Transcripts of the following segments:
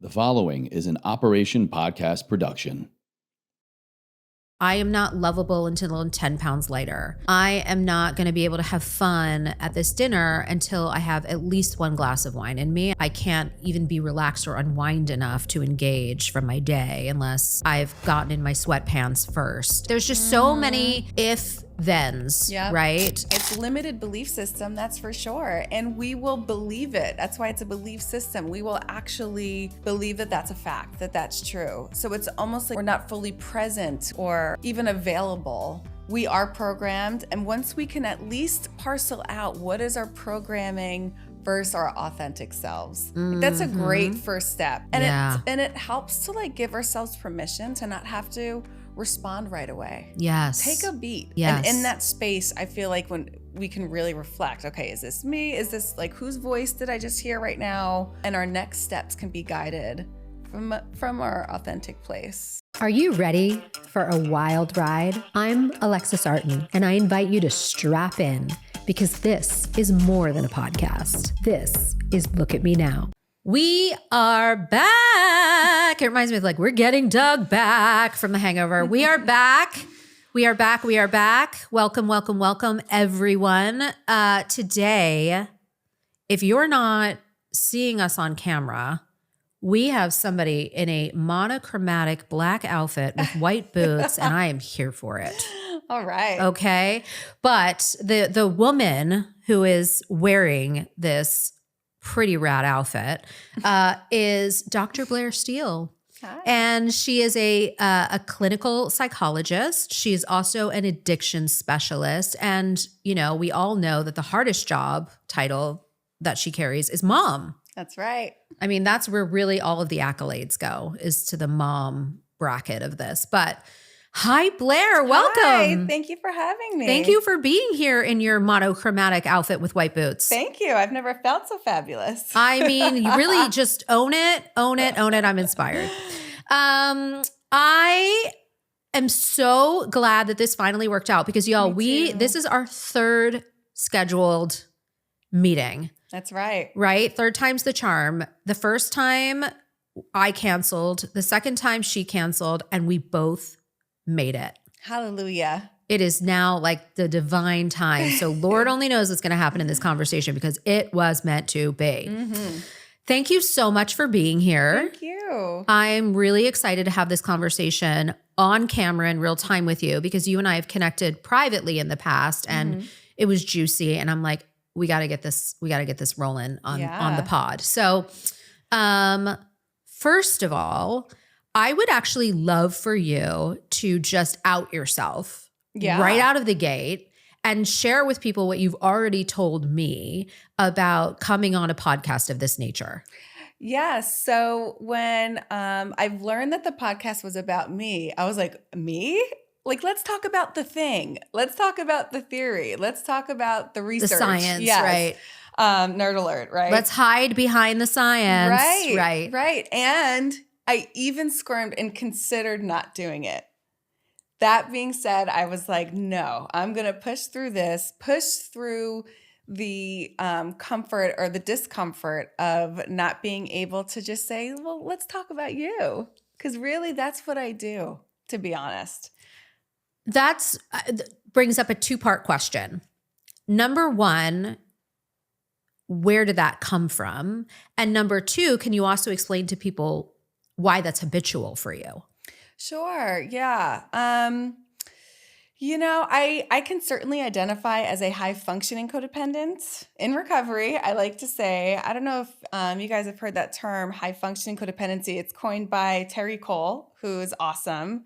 The following is an Operation Podcast production. I am not lovable until I'm 10 pounds lighter. I am not going to be able to have fun at this dinner until I have at least one glass of wine in me. I can't even be relaxed or unwind enough to engage from my day unless I've gotten in my sweatpants first. There's just so many if-thens, right? It's limited belief system, that's for sure. And we will believe it. That's why it's a belief system. We will actually believe that that's a fact, that that's true. So it's almost like we're not fully present or even available. We are programmed. And once we can at least parcel out what is our programming versus our authentic selves, that's a great first step. And it helps to like give ourselves permission to not have to respond right away. Yes. Take a beat. Yes. And in that space, I feel like when we can really reflect, okay, is this me? Is this like, whose voice did I just hear right now? And our next steps can be guided from our authentic place. Are you ready for a wild ride? I'm Alexis Artin, and I invite you to strap in because this is more than a podcast. This is Look at Me Now. We are back. It reminds me of like, we're getting Doug back from The Hangover. We are back. We are back. We are back. Welcome, welcome, welcome, everyone. Today, if you're not seeing us on camera, we have somebody in a monochromatic black outfit with white boots, and I am here for it. All right. Okay. But the woman who is wearing this pretty rad outfit is Dr. Blair Steel. Hi. And she is a clinical psychologist. She is also an addiction specialist. And, you know, we all know that the hardest job title that she carries is mom. That's right. I mean, that's where really all of the accolades go, is to the mom bracket of this. But hi, Blair. Welcome. Hi. Thank you for having me. Thank you for being here in your monochromatic outfit with white boots. Thank you. I've never felt so fabulous. I mean, you really just own it, own it, own it. I'm inspired. I am so glad that this finally worked out because y'all, this is our third scheduled meeting. That's right. Right? Third time's the charm. The first time I canceled, the second time she canceled, and we both made it. Hallelujah. It is now like the divine time. So Lord only knows what's going to happen in this conversation because it was meant to be. Mm-hmm. Thank you so much for being here. Thank you. I'm really excited to have this conversation on camera in real time with you because you and I have connected privately in the past and it was juicy. And I'm like, we got to get this rolling on the pod. So, first of all, I would actually love for you to just out yourself right out of the gate and share with people what you've already told me about coming on a podcast of this nature. Yes. So when I've learned that the podcast was about me, I was like, me? Like, let's talk about the thing. Let's talk about the theory. Let's talk about the research. The science, right. Nerd alert, right? Let's hide behind the science. Right. And I even squirmed and considered not doing it. That being said, I was like, no, I'm going to push through this, push through the comfort or the discomfort of not being able to just say, well, let's talk about you. Because really, that's what I do, to be honest. That's brings up a two-part question. Number one, where did that come from? And number two, can you also explain to people why that's habitual for you? Sure. Yeah. You know, I can certainly identify as a high-functioning codependent in recovery. I like to say, I don't know if you guys have heard that term, high-functioning codependency. It's coined by Terry Cole, who is awesome.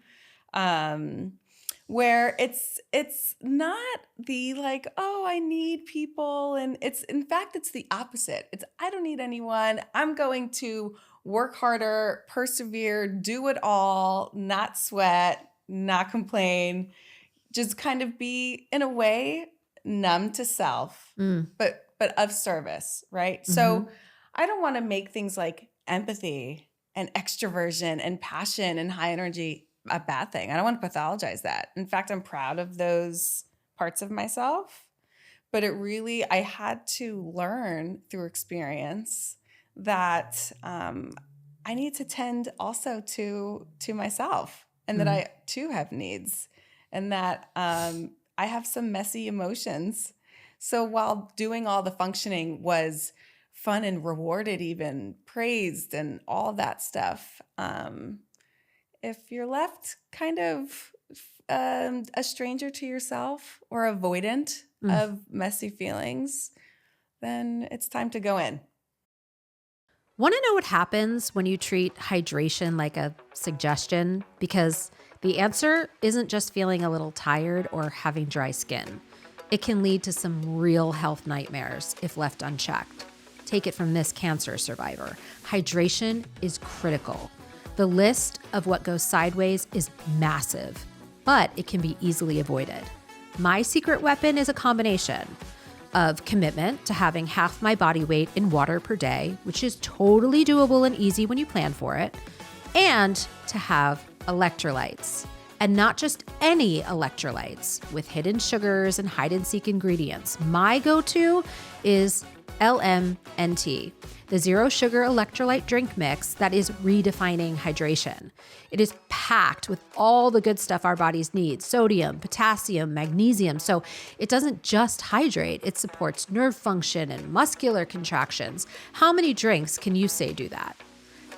Where it's not the like, oh, I need people. And in fact, it's the opposite. It's, I don't need anyone. I'm going to work harder, persevere, do it all, not sweat, not complain, just kind of be, in a way, numb to self, but of service, right? Mm-hmm. So I don't want to make things like empathy and extroversion and passion and high energy a bad thing. I don't want to pathologize that. In fact, I'm proud of those parts of myself, but I had to learn through experience that I need to tend also to myself, and that I too have needs, and that I have some messy emotions. So while doing all the functioning was fun and rewarded, even praised and all that stuff, if you're left kind of a stranger to yourself or avoidant of messy feelings, then it's time to go in. Want to know what happens when you treat hydration like a suggestion? Because the answer isn't just feeling a little tired or having dry skin. It can lead to some real health nightmares if left unchecked. Take it from this cancer survivor. Hydration is critical. The list of what goes sideways is massive, but it can be easily avoided. My secret weapon is a combination of commitment to having half my body weight in water per day, which is totally doable and easy when you plan for it, and to have electrolytes. And not just any electrolytes with hidden sugars and hide and seek ingredients. My go-to is LMNT, the zero sugar electrolyte drink mix that is redefining hydration. It is packed with all the good stuff our bodies need: sodium, potassium, magnesium. So it doesn't just hydrate, it supports nerve function and muscular contractions. How many drinks can you say do that?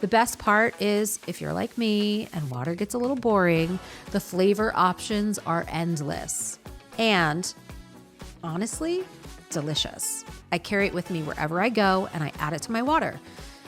The best part is, if you're like me and water gets a little boring, the flavor options are endless. And honestly, delicious. I carry it with me wherever I go, and I add it to my water.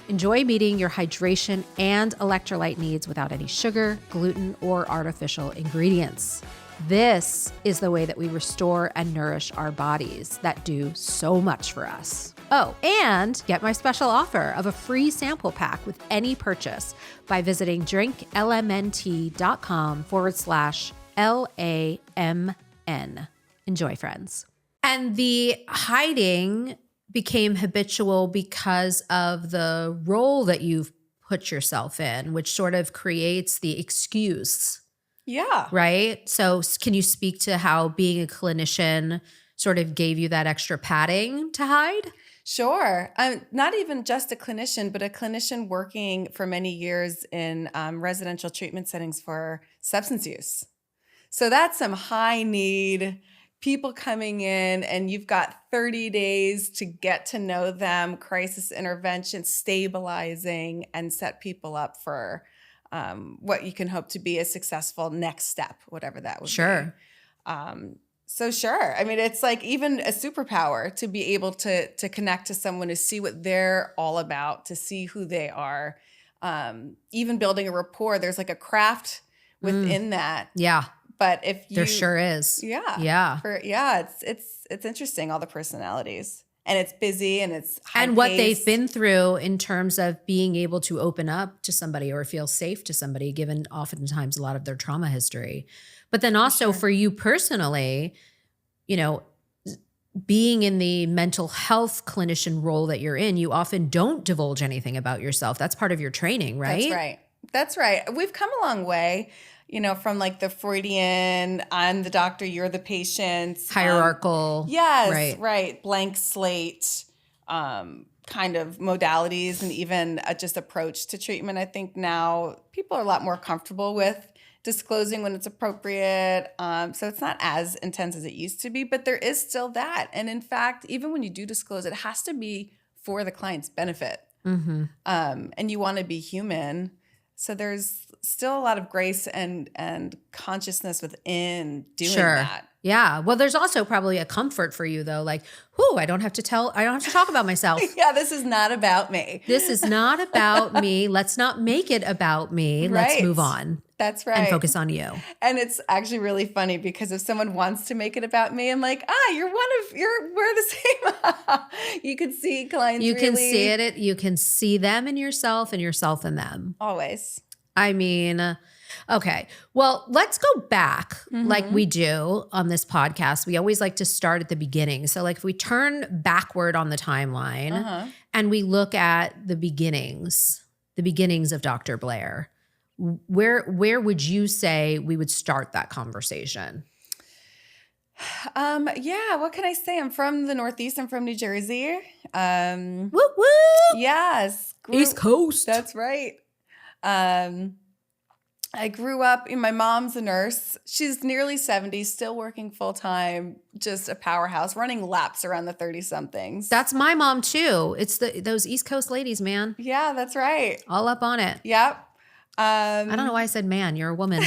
Enjoy meeting your hydration and electrolyte needs without any sugar, gluten, or artificial ingredients. This is the way that we restore and nourish our bodies that do so much for us. Oh, and get my special offer of a free sample pack with any purchase by visiting drinklmnt.com/LAMN. Enjoy, friends. And the hiding became habitual because of the role that you've put yourself in, which sort of creates the excuse. Yeah. Right? So can you speak to how being a clinician sort of gave you that extra padding to hide? Sure. I'm not even just a clinician, but a clinician working for many years in residential treatment settings for substance use. So that's some high need people coming in, and you've got 30 days to get to know them, crisis intervention, stabilizing, and set people up for what you can hope to be a successful next step, whatever that would be. Sure. So sure. I mean, it's like even a superpower to be able to connect to someone, to see what they're all about, to see who they are. Even building a rapport, there's like a craft within that. Yeah. But if you, There sure is. yeah, Yeah. it's interesting, all the personalities, and it's busy, and it's high And what paced. they've been through in terms of being able to open up to somebody or feel safe to somebody, given oftentimes a lot of their trauma history. But then also for you personally, you know, being in the mental health clinician role that you're in, you often don't divulge anything about yourself. That's part of your training, right? That's right. We've come a long way, you know, from like the Freudian, I'm the doctor, you're the patient. Hierarchical. Yes, right. Blank slate kind of modalities, and even just approach to treatment. I think now people are a lot more comfortable with disclosing when it's appropriate. So it's not as intense as it used to be, but there is still that. And in fact, even when you do disclose, it has to be for the client's benefit. Mm-hmm. And you want to be human. So there's still a lot of grace and consciousness within doing that. Yeah. Well, there's also probably a comfort for you though. Like, I don't have to talk about myself. Yeah, this is not about me. This is not about me. Let's not make it about me. Let's Right. move on. That's right. And focus on you. And it's actually really funny because if someone wants to make it about me, I'm like, we're the same. You can see clients. You can really, see it. You can see them in yourself and yourself in them. always. I mean, okay. Well, let's go back like we do on this podcast. We always like to start at the beginning. So like if we turn backward on the timeline and we look at the beginnings of Dr. Blair, where would you say we would start that conversation? Yeah, what can I say? I'm from the Northeast. I'm from New Jersey. Woo woo! Yes. East Coast. That's right. I grew up, my mom's a nurse. She's nearly 70, still working full time, just a powerhouse, running laps around the 30-somethings. That's my mom too. It's those East Coast ladies, man. Yeah, that's right. All up on it. Yep. I don't know why I said man. You're a woman.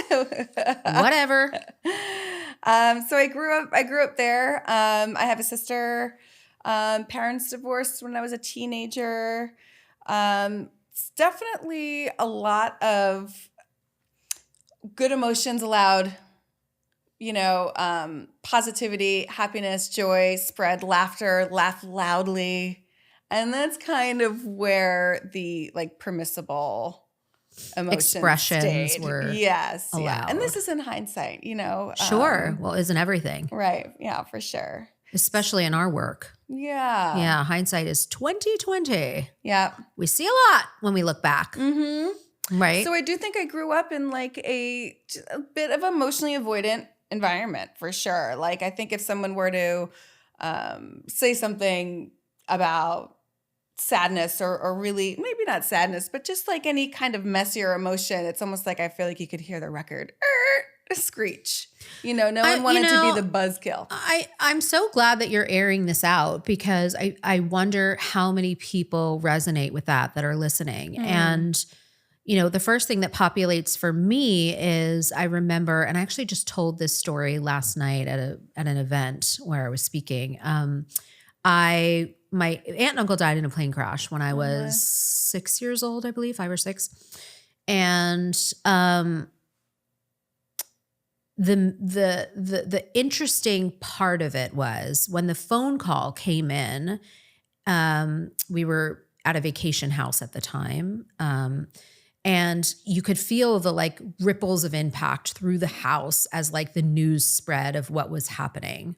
Whatever. So I grew up there. I have a sister. Parents divorced when I was a teenager. It's definitely a lot of good emotions allowed, positivity, happiness, joy, spread laughter, laugh loudly. And that's kind of where the permissible emotions expressions stayed. were yes, allowed. Yeah. And this is in hindsight, Sure. Well, isn't everything. Right. Yeah, for sure. Especially in our work. Yeah. Yeah. Hindsight is 20/20. Yeah. We see a lot when we look back. Mm-hmm. Right. So I do think I grew up in a bit of emotionally avoidant environment for sure. I think if someone were to say something about sadness or really, maybe not sadness, but just any kind of messier emotion, it's almost like I feel like you could hear the record screech. No one wanted to be the buzzkill. I'm so glad that you're airing this out because I wonder how many people resonate with that are listening. And, the first thing that populates for me is I remember, and I actually just told this story last night at an event where I was speaking. My aunt and uncle died in a plane crash when I was 6 years old, I believe, 5 or 6. And the interesting part of it was when the phone call came in, we were at a vacation house at the time. And you could feel the ripples of impact through the house as the news spread of what was happening.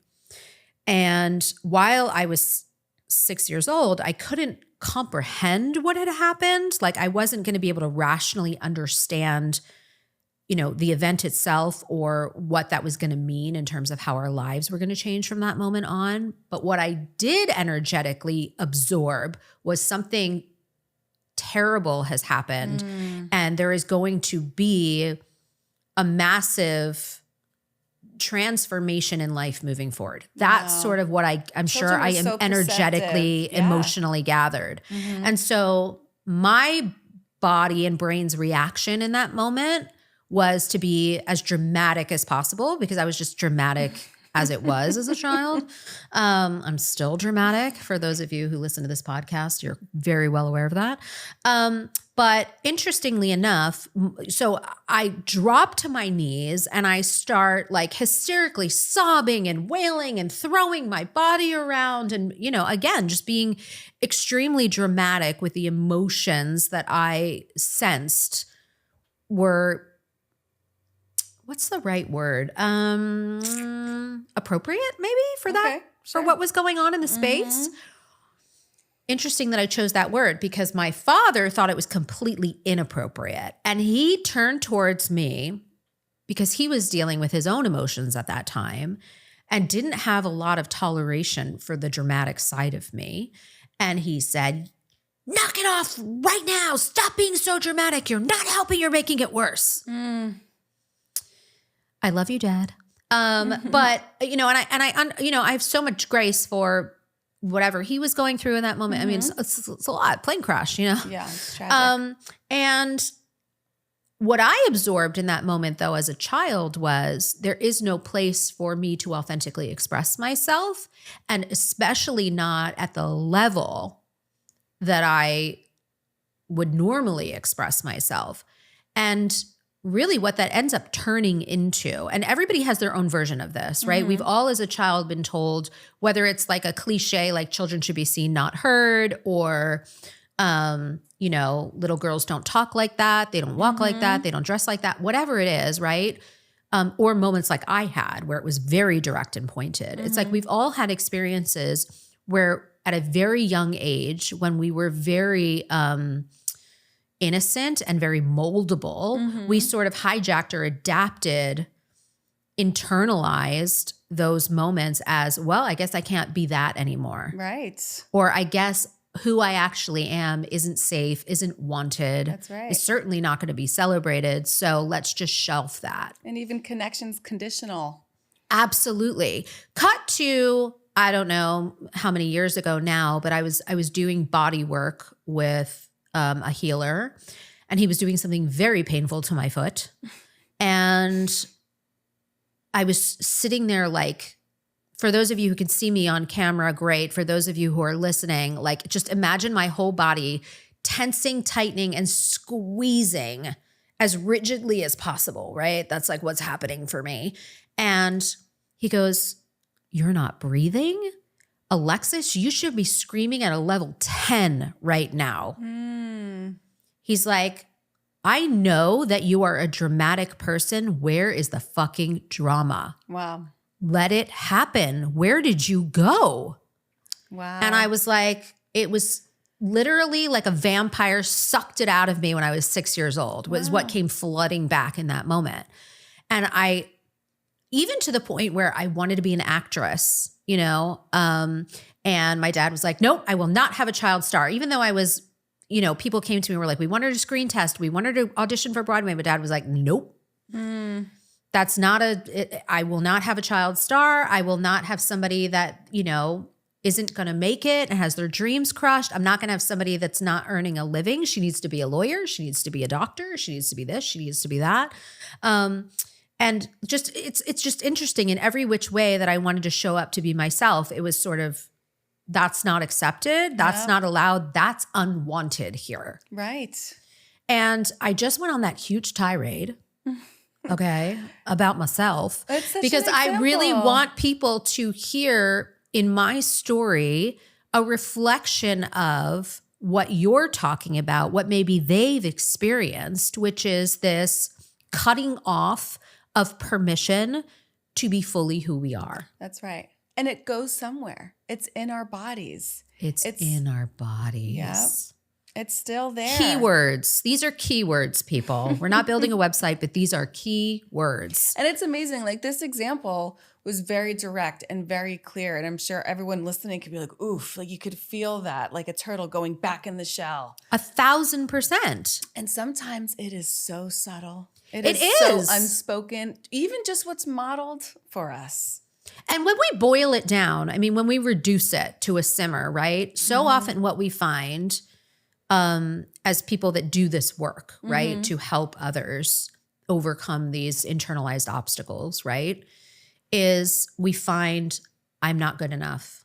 And while I was 6 years old, I couldn't comprehend what had happened. I wasn't going to be able to rationally understand, the event itself or what that was going to mean in terms of how our lives were going to change from that moment on. But what I did energetically absorb was something terrible has happened. And there is going to be a massive transformation in life moving forward. That's sort of what I'm sure I am energetically, emotionally gathered. And so my body and brain's reaction in that moment was to be as dramatic as possible because I was just dramatic as it was as a child. I'm still dramatic. For those of you who listen to this podcast, you're very well aware of that. But interestingly enough, so I drop to my knees and I start hysterically sobbing and wailing and throwing my body around and, again, just being extremely dramatic with the emotions that I sensed were, what's the right word? Appropriate maybe for that, for what was going on in the space. Interesting that I chose that word because my father thought it was completely inappropriate. And he turned towards me because he was dealing with his own emotions at that time and didn't have a lot of toleration for the dramatic side of me. And he said, "Knock it off right now. Stop being so dramatic. You're not helping. You're making it worse." I love you, Dad. But, and I have so much grace for whatever he was going through in that moment. I mean, it's a lot. Plane crash, Yeah, it's tragic. And what I absorbed in that moment, though, as a child was there is no place for me to authentically express myself, and especially not at the level that I would normally express myself. And really what that ends up turning into, and everybody has their own version of this, right? We've all as a child been told, whether it's a cliche, children should be seen, not heard, or, little girls don't talk like that. They don't walk like that. They don't dress like that, whatever it is, right? Or moments like I had where it was very direct and pointed. It's we've all had experiences where at a very young age, when we were very, innocent and very moldable, we sort of hijacked or adapted, internalized those moments as, well, I guess I can't be that anymore. Right. Or I guess who I actually am isn't safe, isn't wanted. That's right. Is certainly not going to be celebrated. So let's just shelf that. And even connections conditional. Absolutely. Cut to, I don't know how many years ago now, but I was doing body work with a healer, and he was doing something very painful to my foot. And I was sitting there like, for those of you who can see me on camera, great. For those of you who are listening, like just imagine my whole body tensing, tightening, and squeezing as rigidly as possible, right? That's like what's happening for me. And he goes, "You're not breathing? Alexis, you should be screaming at a level 10 right now." He's like, "I know that you are a dramatic person. Where is the fucking drama? Wow. Let it happen. Where did you go?" Wow. And I was like, it was literally like a vampire sucked it out of me when I was 6 years old, was what came flooding back in that moment. And I, even to the point where I wanted to be an actress, you know, and my dad was like, "Nope, I will not have a child star." Even though I was, you know, people came to me and were like, "We want her to screen test. We want her to audition for Broadway." My dad was like, "Nope. That's not I will not have a child star. I will not have somebody that, you know, isn't going to make it and has their dreams crushed. I'm not going to have somebody that's not earning a living. She needs to be a lawyer. She needs to be a doctor. She needs to be this. She needs to be that." And just, it's just interesting in every which way that I wanted to show up to be myself. It was sort of, that's not accepted. That's not allowed. That's unwanted here. Right. And I just went on that huge tirade, okay, about myself, That's such because an I really example. want people to hear in my story a reflection of what you're talking about, what maybe they've experienced, which is this cutting off of permission to be fully who we are. That's right. And it goes somewhere. It's in our bodies. It's in our bodies. Yep. It's still there. Keywords. These are keywords, people. We're not building a website, but these are key words. And it's amazing. Like this example was very direct and very clear. And I'm sure everyone listening could be like, oof, like you could feel that, like a turtle going back in the shell. 1,000%. And sometimes it is so subtle. It is so is. unspoken, even just what's modeled for us. And when we boil it down, I mean, when we reduce it to a simmer, right? So often what we find as people that do this work, right, to help others overcome these internalized obstacles, right, is we find I'm not good enough.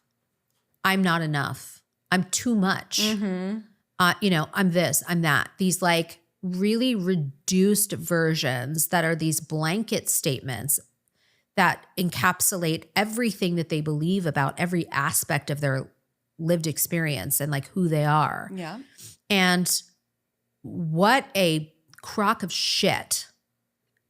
I'm not enough. I'm too much. You know, I'm this, I'm that. These like really reduced versions that are these blanket statements that encapsulate everything that they believe about every aspect of their lived experience and like who they are. Yeah. And what a crock of shit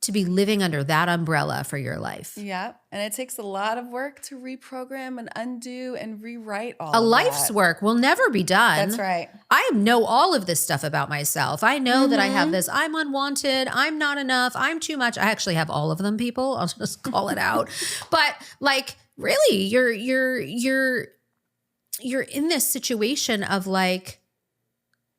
to be living under that umbrella for your life. Yeah. And it takes a lot of work to reprogram and undo and rewrite all A of life's that. work will never be done. That's right. I know all of this stuff about myself. I know that I have this, I'm unwanted, I'm not enough, I'm too much. I actually have all of them, people. I'll just call it out. But like really, you're in this situation of like,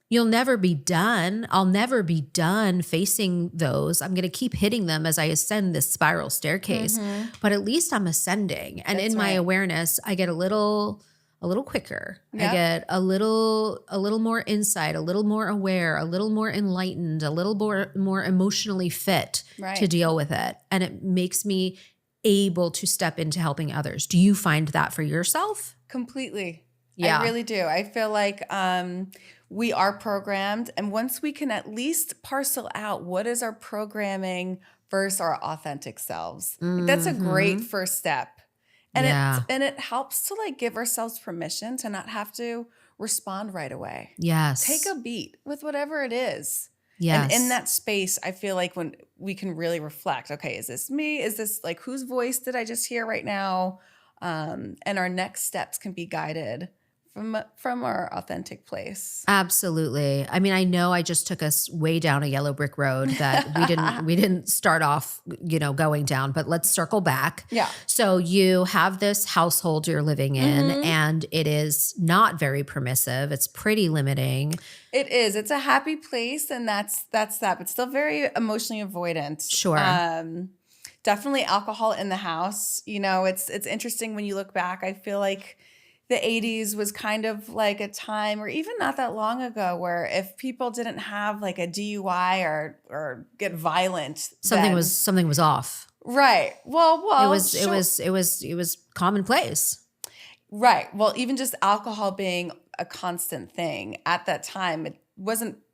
you'll never be done. I'll never be done facing those. I'm going to keep hitting them as I ascend this spiral staircase, but at least I'm ascending. And That's in my right. awareness, I get a little quicker. Yep. I get a little more insight, a little more aware, a little more enlightened, a little more emotionally fit Right. to deal with it. And it makes me able to step into helping others. Do you find that for yourself? Completely. Yeah. I really do. I feel like we are programmed. And once we can at least parcel out what is our programming versus our authentic selves, like, that's a great first step. And Yeah. it helps to like give ourselves permission to not have to respond right away. Yes. Take a beat with whatever it is. Yes. And in that space, I feel like when we can really reflect, okay, is this me? Is this like, whose voice did I just hear right now? And our next steps can be guided from our authentic place. Absolutely. I mean, I know I just took us way down a yellow brick road that we didn't start off, going down, but let's circle back. Yeah. So you have this household you're living in and it is not very permissive. It's pretty limiting. It is. It's a happy place, and that's that, but still very emotionally avoidant. Sure. Definitely alcohol in the house. It's interesting when you look back. I feel like the 80s was kind of like a time, or even not that long ago, where if people didn't have like a DUI or get violent, Something then, was off. right. Well, It was commonplace. Right. Well, even just alcohol being a constant thing at that time, it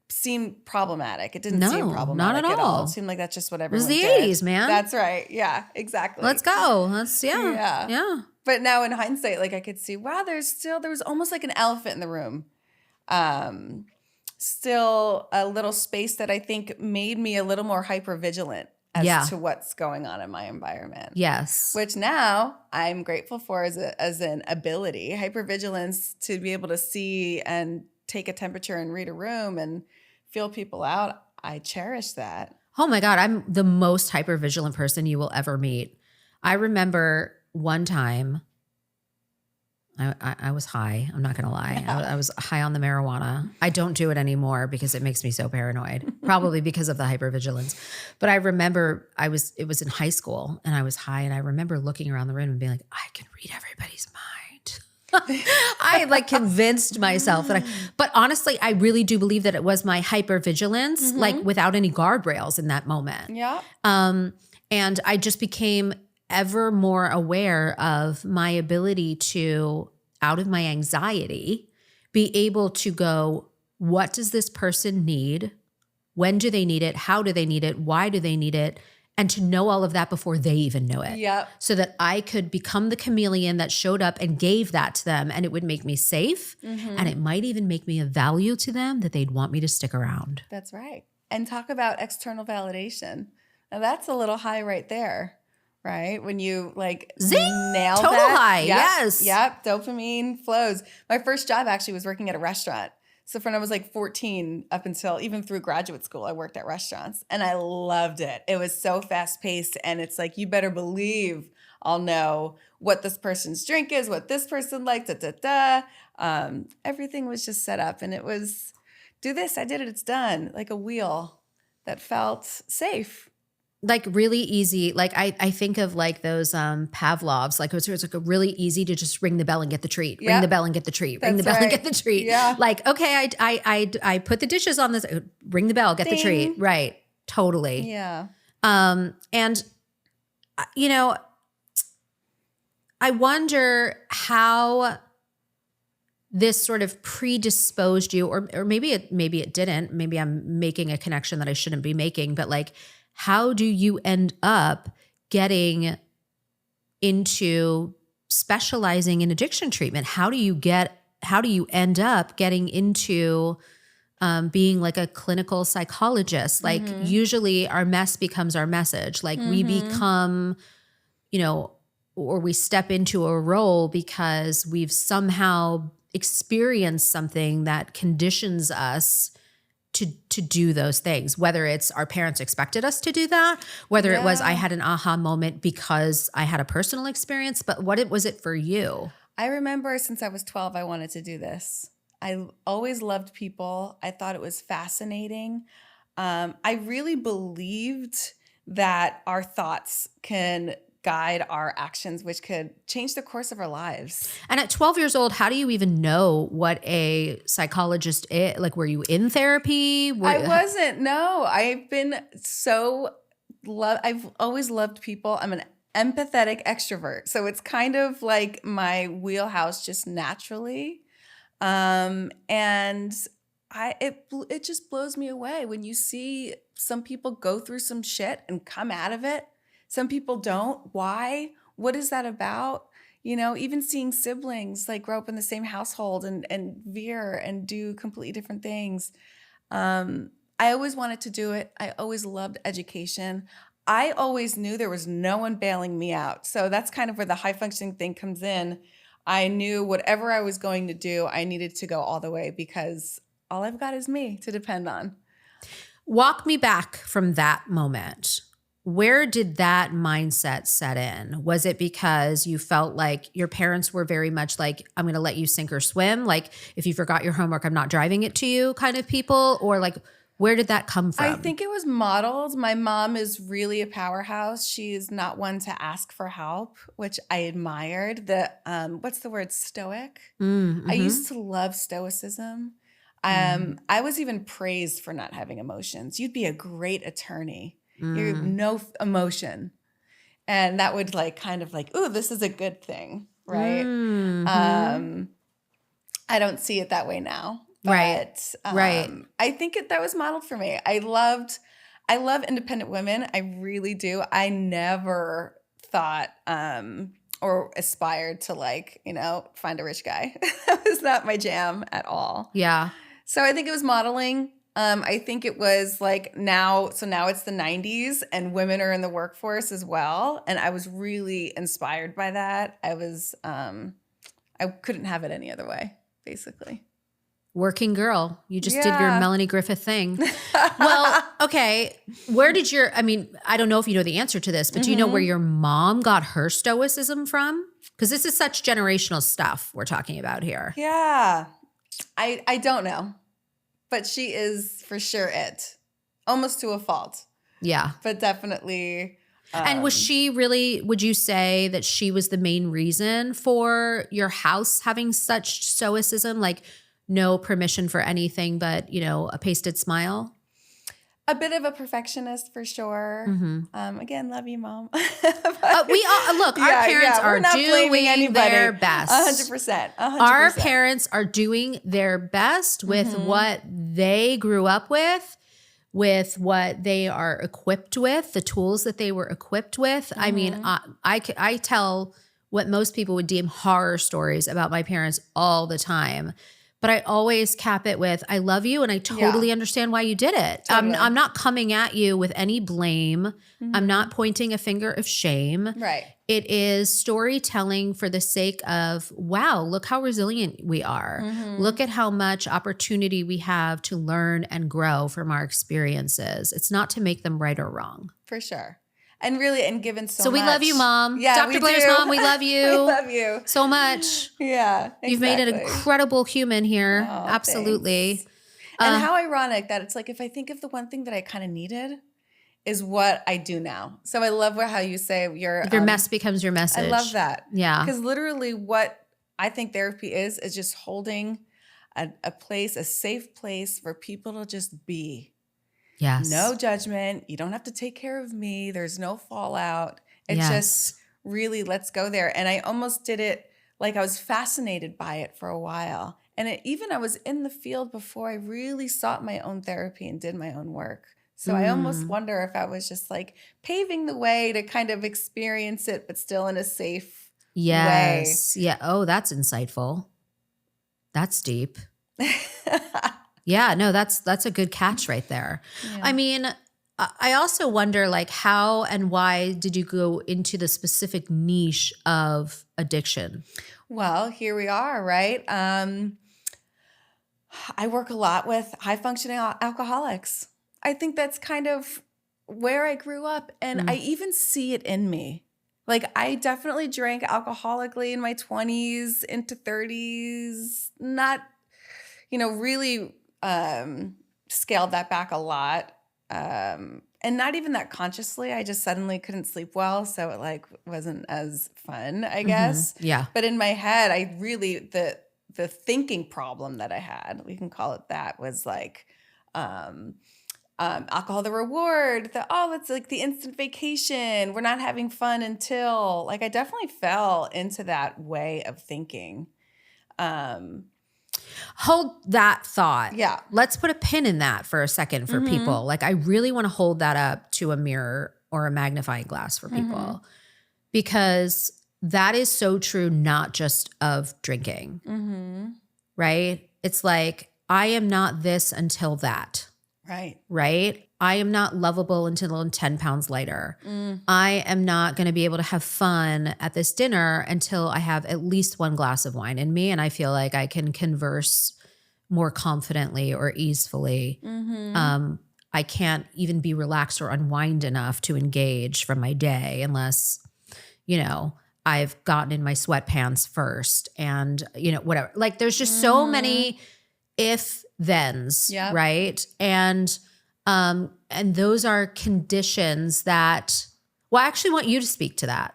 seemed problematic. It didn't seem problematic not at all. It seemed like that's just what It was everyone the did. 80s, man. That's right. Yeah, exactly. Let's go. Yeah. But now in hindsight, like I could see, wow, there was almost like an elephant in the room. Still a little space that I think made me a little more hypervigilant as to what's going on in my environment. Yes. Which now I'm grateful for as an ability, hypervigilance, to be able to see and take a temperature and read a room and feel people out. I cherish that. Oh my God, I'm the most hypervigilant person you will ever meet. I remember one time I was high. I'm not going to lie. I was high on the marijuana. I don't do it anymore because it makes me so paranoid, probably because of the hypervigilance. But I remember it was in high school and I was high, and I remember looking around the room and being like, I can read everybody's mind. I like convinced myself but honestly, I really do believe that it was my hypervigilance, like without any guardrails in that moment. Yeah. And I just became ever more aware of my ability to, out of my anxiety, be able to go, what does this person need? When do they need it? How do they need it? Why do they need it? And to know all of that before they even know it. Yep. So that I could become the chameleon that showed up and gave that to them, and it would make me safe. And it might even make me of value to them that they'd want me to stick around. That's right. And talk about external validation. Now that's a little high right there, right? When you like nail Total that. high, Yep, yes. Yep, dopamine flows. My first job actually was working at a restaurant. So when I was like 14 up until even through graduate school, I worked at restaurants and I loved it. It was so fast paced, and it's like, you better believe I'll know what this person's drink is, what this person likes, everything was just set up, and it was, do this, I did it, it's done, like a wheel that felt safe. Like really easy. Like I think of like those Pavlovs, like it was like a really easy to just ring the bell and get the treat. Ring the bell and get the treat. Ring the bell and get the treat. Yeah. Like, okay, I put the dishes on this, ring the bell, get the treat. Right. Totally. Yeah. And I wonder how this sort of predisposed you, or maybe it didn't. Maybe I'm making a connection that I shouldn't be making, but like, how do you end up getting into specializing in addiction treatment? How do you end up getting into being like a clinical psychologist? Like usually our mess becomes our message. Like we become, or we step into a role because we've somehow experienced something that conditions us to do those things, whether it's our parents expected us to do that, whether it was I had an aha moment because I had a personal experience, but what was it for you? I remember since I was 12, I wanted to do this. I always loved people. I thought it was fascinating. I really believed that our thoughts can guide our actions, which could change the course of our lives. And at 12 years old, how do you even know what a psychologist is? Like, were you in therapy? I wasn't. No, I've always loved people. I'm an empathetic extrovert. So it's kind of like my wheelhouse just naturally. And it just blows me away when you see some people go through some shit and come out of it. Some people don't. Why? What is that about? Even seeing siblings like grow up in the same household and veer and do completely different things. I always wanted to do it. I always loved education. I always knew there was no one bailing me out. So that's kind of where the high functioning thing comes in. I knew whatever I was going to do, I needed to go all the way because all I've got is me to depend on. Walk me back from that moment. Where did that mindset set in? Was it because you felt like your parents were very much like, I'm going to let you sink or swim? Like, if you forgot your homework, I'm not driving it to you kind of people? Or like, where did that come from? I think it was modeled. My mom is really a powerhouse. She's not one to ask for help, which I admired. What's the word? Stoic. I used to love stoicism. I was even praised for not having emotions. You'd be a great attorney. You have no emotion. And that would like kind of like, ooh, this is a good thing, right? I don't see it that way now. But, Right. I think that was modeled for me. I love independent women. I really do. I never thought or aspired to like, find a rich guy. That was not my jam at all. Yeah. So I think it was modeling. I think it was like now it's the 90s and women are in the workforce as well. And I was really inspired by that. I couldn't have it any other way, basically. Working girl. You just did your Melanie Griffith thing. Well, okay. I don't know if you know the answer to this, but do you know where your mom got her stoicism from? Because this is such generational stuff we're talking about here. Yeah. I don't know. But she is for sure it. Almost to a fault. Yeah. But definitely. And was she really, would you say that she was the main reason for your house having such stoicism? Like no permission for anything but, a pasted smile? A bit of a perfectionist for sure. Again, love you, Mom. We all look. Our parents are doing their best. 100%. Our parents are doing their best with what they grew up with what they are equipped with, the tools that they were equipped with. I mean, I tell what most people would deem horror stories about my parents all the time. But I always cap it with, I love you and I totally understand why you did it. Totally. I'm not coming at you with any blame. I'm not pointing a finger of shame. Right. It is storytelling for the sake of, wow, look how resilient we are. Look at how much opportunity we have to learn and grow from our experiences. It's not to make them right or wrong. For sure. And really, and given so much. We love you, Mom. Yeah, Dr. Blair's mom, we love you. We love you. So much. Yeah, exactly. You've made an incredible human here. Oh, absolutely. Thanks. And how ironic that it's like, if I think of the one thing that I kind of needed is what I do now. So I love how you say your mess becomes your message. I love that. Yeah. Because literally what I think therapy is just holding a place, a safe place for people to just be. Yes. No judgment. You don't have to take care of me. There's no fallout. It's just really, let's go there. And I almost did it like I was fascinated by it for a while. And I was in the field before I really sought my own therapy and did my own work. So I almost wonder if I was just like paving the way to kind of experience it, but still in a safe way. Yeah. Oh, that's insightful. That's deep. Yeah, no, that's a good catch right there. Yeah. I mean, I also wonder like how and why did you go into the specific niche of addiction? Well, here we are, right? I work a lot with high-functioning alcoholics. I think that's kind of where I grew up, and I even see it in me. Like I definitely drank alcoholically in my 20s into 30s, not, really scaled that back a lot. And not even that consciously. I just suddenly couldn't sleep well. So it like wasn't as fun, I guess. Yeah. But in my head, I really, the thinking problem that I had, we can call it that, was like, alcohol, the reward, it's like the instant vacation. We're not having fun until, like, I definitely fell into that way of thinking. Hold that thought. Yeah. Let's put a pin in that for a second for people. Like I really want to hold that up to a mirror or a magnifying glass for people because that is so true, not just of drinking, right? It's like, I am not this until that. Right. Right? I am not lovable until I'm 10 pounds lighter. I am not going to be able to have fun at this dinner until I have at least one glass of wine in me and I feel like I can converse more confidently or easefully. I can't even be relaxed or unwind enough to engage from my day unless, I've gotten in my sweatpants first and, whatever. Like there's just so many if thens, right? And those are conditions that, well, I actually want you to speak to that.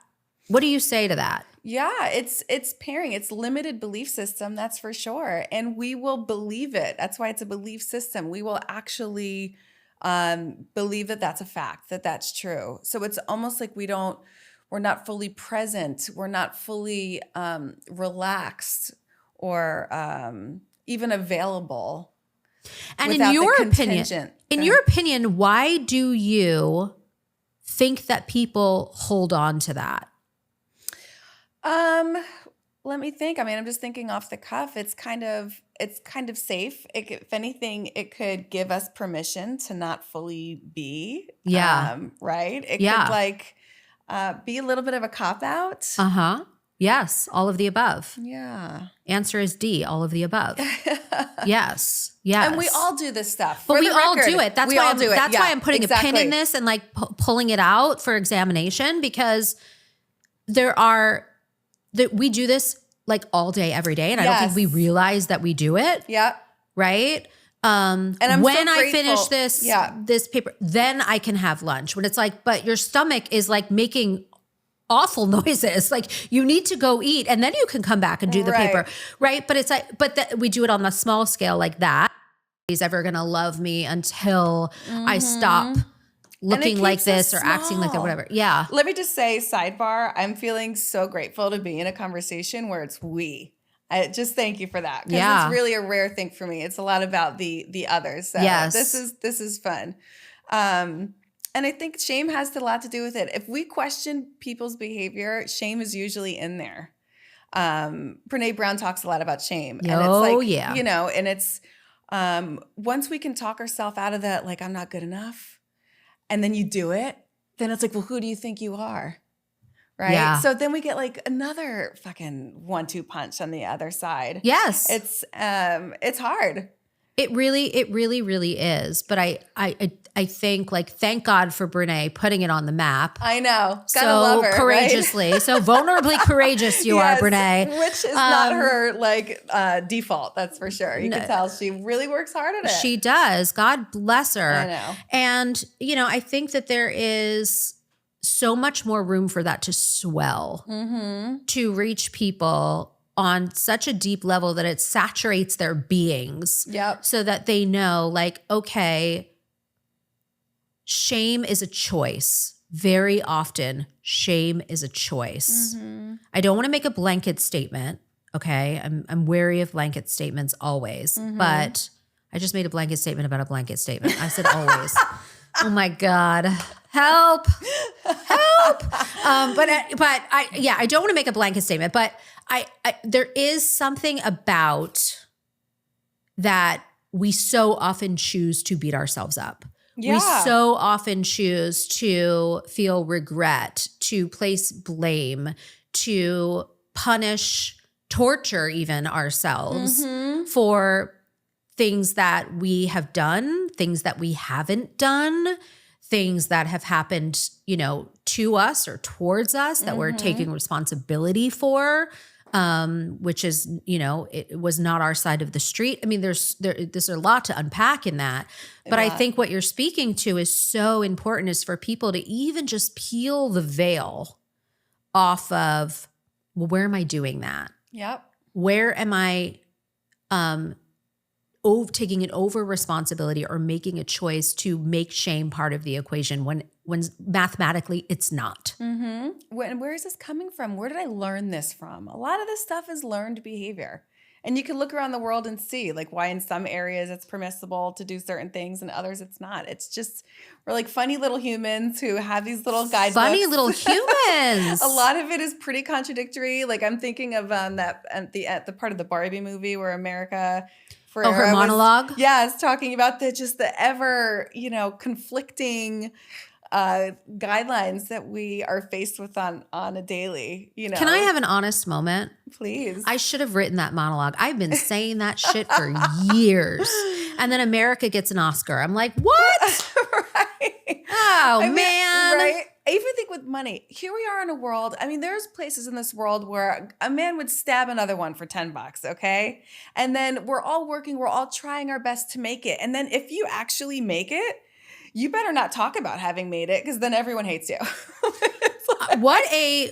What do you say to that? Yeah, it's pairing. It's limited belief system, that's for sure. And we will believe it. That's why it's a belief system. We will actually believe that that's a fact, that that's true. So it's almost like we're not fully present. We're not fully relaxed or even available. And in your opinion, why do you think that people hold on to that? Let me think. I mean, I'm just thinking off the cuff. It's kind of safe. If anything, it could give us permission to not fully be. Yeah. Right. It could be a little bit of a cop out. Yes. All of the above. Yeah. Answer is D. All of the above. Yes. Yes. And we all do this stuff. But we all record, do it. That's why I'm putting a pin in this and like pulling it out for examination because we do this like all day, every day. And I don't think we realize that we do it. Yeah. Right. And I'm when so I finish this paper, then I can have lunch. When it's like, but your stomach is like making awful noises. Like you need to go eat and then you can come back and do the paper. Right. But it's like, we do it on the small scale like that. He's ever going to love me until I stop looking like this or acting like that, whatever. Yeah. Let me just say, sidebar, I'm feeling so grateful to be in a conversation where it's we. I just thank you for that. Because it's really a rare thing for me. It's a lot about the others. So this is fun. And I think shame has a lot to do with it. If we question people's behavior, shame is usually in there. Brene Brown talks a lot about shame. And and it's once we can talk ourselves out of that, like, I'm not good enough. And then you do it, then it's like, well, who do you think you are? Right. Yeah. So then we get like another fucking 1-2 punch on the other side. Yes. It's hard. It really is. But I think like, thank God for Brene putting it on the map. I know. Gotta so love her, courageously, right? So vulnerably courageous you are, Brene. Which is not her like default. That's for sure. You can tell she really works hard at it. She does. God bless her. I know. And I think that there is so much more room for that to swell, to reach people on such a deep level that it saturates their beings. Yep. So that they know, like, okay, shame is a choice. Very often, shame is a choice. I don't want to make a blanket statement. Okay. I'm wary of blanket statements always, but I just made a blanket statement about a blanket statement. I said always. Oh my God. Help. But I don't want to make a blanket statement, but there is something about that we so often choose to beat ourselves up. Yeah. We so often choose to feel regret, to place blame, to punish, torture even ourselves for things that we have done, things that we haven't done, things that have happened, to us or towards us that we're taking responsibility for, which is, it was not our side of the street. I mean, there's a lot to unpack in that. But I think what you're speaking to is so important, is for people to even just peel the veil off of, well, where am I doing that? Yep. Where am I taking an over responsibility or making a choice to make shame part of the equation when mathematically it's not. Where is this coming from? Where did I learn this from? A lot of this stuff is learned behavior. And you can look around the world and see like why in some areas it's permissible to do certain things and others it's not. It's just, we're like funny little humans who have these little guidebooks. Funny little humans. A lot of it is pretty contradictory. Like I'm thinking of that at the part of the Barbie movie where America Oh, her monologue? Yes, talking about the ever, conflicting guidelines that we are faced with on a daily, Can I have an honest moment? Please. I should have written that monologue. I've been saying that shit for years. And then America gets an Oscar. I'm like, what? Right. Oh, man. Right. I even think with money, here we are in a world. I mean, there's places in this world where a man would stab another one for $10, okay? And then we're all working, we're all trying our best to make it. And then if you actually make it, you better not talk about having made it, because then everyone hates you. What a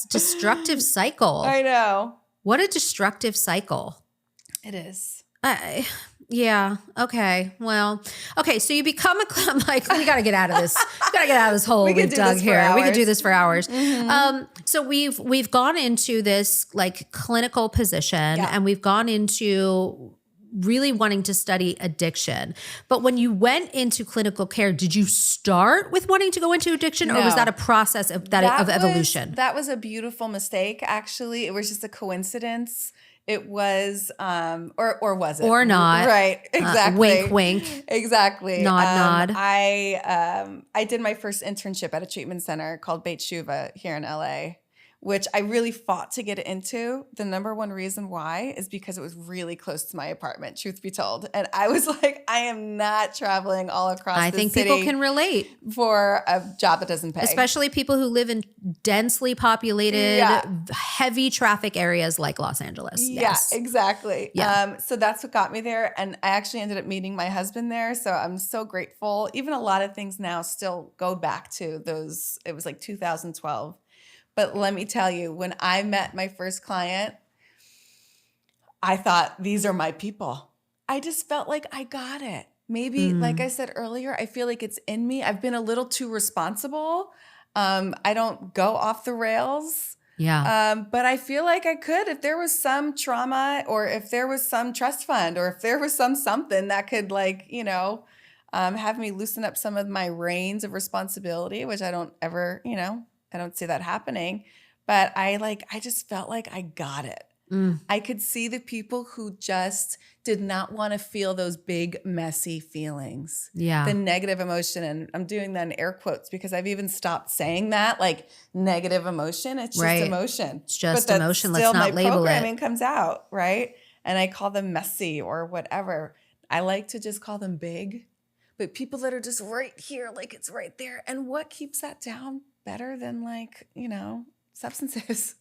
destructive cycle. I know. What a destructive cycle. It is. Yeah. Okay. Well, okay. So you become like, we got to get out of this. Got to get out of this hole with Doug here. We could do this for hours. Mm-hmm. So we've gone into this like clinical position, and we've gone into really wanting to study addiction. But when you went into clinical care, did you start with wanting to go into addiction, or was that a process of evolution? That was a beautiful mistake, actually. It was just a coincidence. It was, or was it? Or not. Right, exactly. Wink, wink. Exactly. Nod. I did my first internship at a treatment center called Beit Shuva here in LA, which I really fought to get into. The number one reason why is because it was really close to my apartment, truth be told. And I was like, I am not traveling all across the city. I think people can relate. For a job that doesn't pay. Especially people who live in densely populated, heavy traffic areas like Los Angeles. Yes. Yeah, exactly. Yeah. So that's what got me there. And I actually ended up meeting my husband there. So I'm so grateful. Even a lot of things now still go back to those. It was like 2012. But let me tell you, when I met my first client, I thought, these are my people. I just felt like I got it. Maybe, like I said earlier, I feel like it's in me. I've been a little too responsible. I don't go off the rails. Yeah. But I feel like I could, if there was some trauma, or if there was some trust fund, or if there was something that could have me loosen up some of my reins of responsibility, which I don't ever, I don't see that happening, but I just felt like I got it. I could see the people who just did not want to feel those big, messy feelings. Yeah. The negative emotion. And I'm doing that in air quotes because I've even stopped saying that, like negative emotion. It's just emotion. It's just emotion. Let's not label it. Still, my programming comes out, right? And I call them messy or whatever. I like to just call them big. But people that are just right here, like it's right there. And what keeps that down better than substances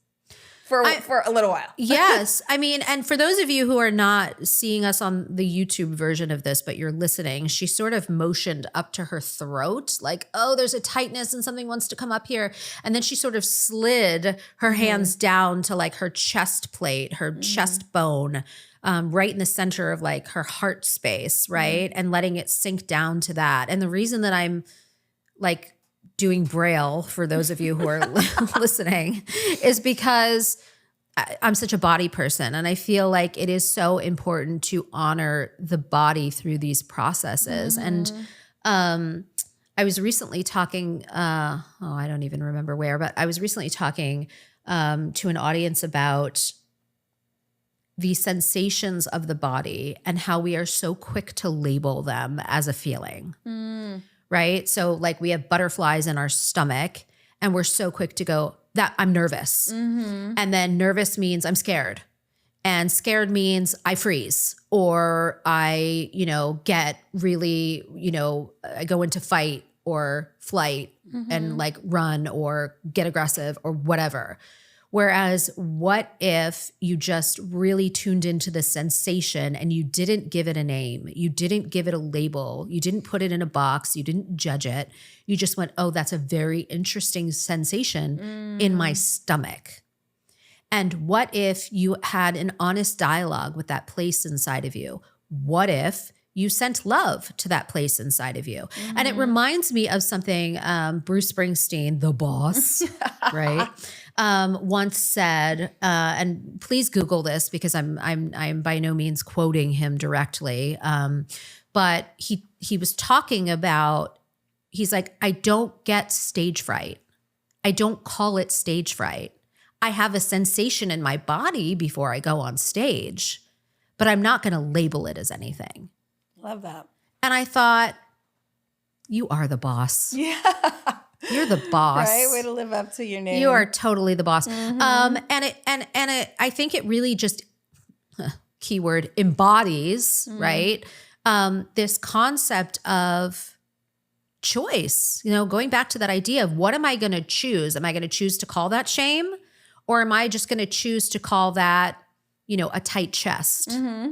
for a little while? Yes. I mean, and for those of you who are not seeing us on the YouTube version of this, but you're listening, she sort of motioned up to her throat like, oh, there's a tightness and something wants to come up here. And then she sort of slid her hands down to like her chest plate, her chest bone, right in the center of like her heart space, right? And letting it sink down to that. And the reason that I'm like doing Braille, for those of you who are listening, is because I'm such a body person. And I feel like it is so important to honor the body through these processes. And I was recently talking, I don't even remember where, but I was recently talking to an audience about the sensations of the body and how we are so quick to label them as a feeling. Right? So like we have butterflies in our stomach and we're so quick to go, that I'm nervous. And then nervous means I'm scared. And scared means I freeze or I, get really, I go into fight or flight and like run or get aggressive or whatever. Whereas what if you just really tuned into the sensation and you didn't give it a name, you didn't give it a label, you didn't put it in a box, you didn't judge it. You just went, oh, that's a very interesting sensation in my stomach. And what if you had an honest dialogue with that place inside of you? What if you sent love to that place inside of you? And it reminds me of something Bruce Springsteen, the boss, right? Once said, and please Google this because I'm by no means quoting him directly, but he was talking about, he's like, I don't get stage fright. I don't call it stage fright. I have a sensation in my body before I go on stage, but I'm not going to label it as anything. Love that. And I thought, you are the boss. Yeah. You're the boss. Right? Way to live up to your name. You are totally the boss. Mm-hmm. I think it really just keyword embodies, right? This concept of choice, going back to that idea of what am I going to choose? Am I going to choose to call that shame? Or am I just going to choose to call that, a tight chest? Mm-hmm.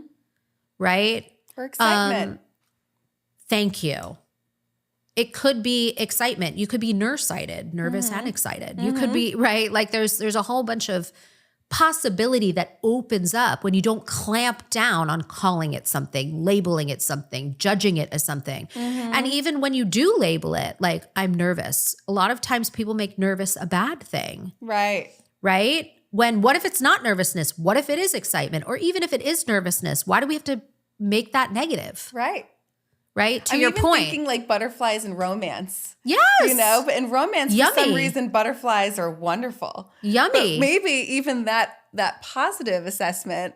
Right? Or excitement. Thank you. It could be excitement. You could be nearsighted, nervous and excited. You could be, right? Like there's a whole bunch of possibility that opens up when you don't clamp down on calling it something, labeling it something, judging it as something. And even when you do label it, like I'm nervous, a lot of times people make nervous a bad thing. Right. Right? What if it's not nervousness? What if it is excitement? Or even if it is nervousness, why do we have to make that negative? Right. Right? To I'm your even point. thinking like butterflies in romance. Yes. But in romance, Yummy. for some reason, butterflies are wonderful. Yummy. But maybe even that positive assessment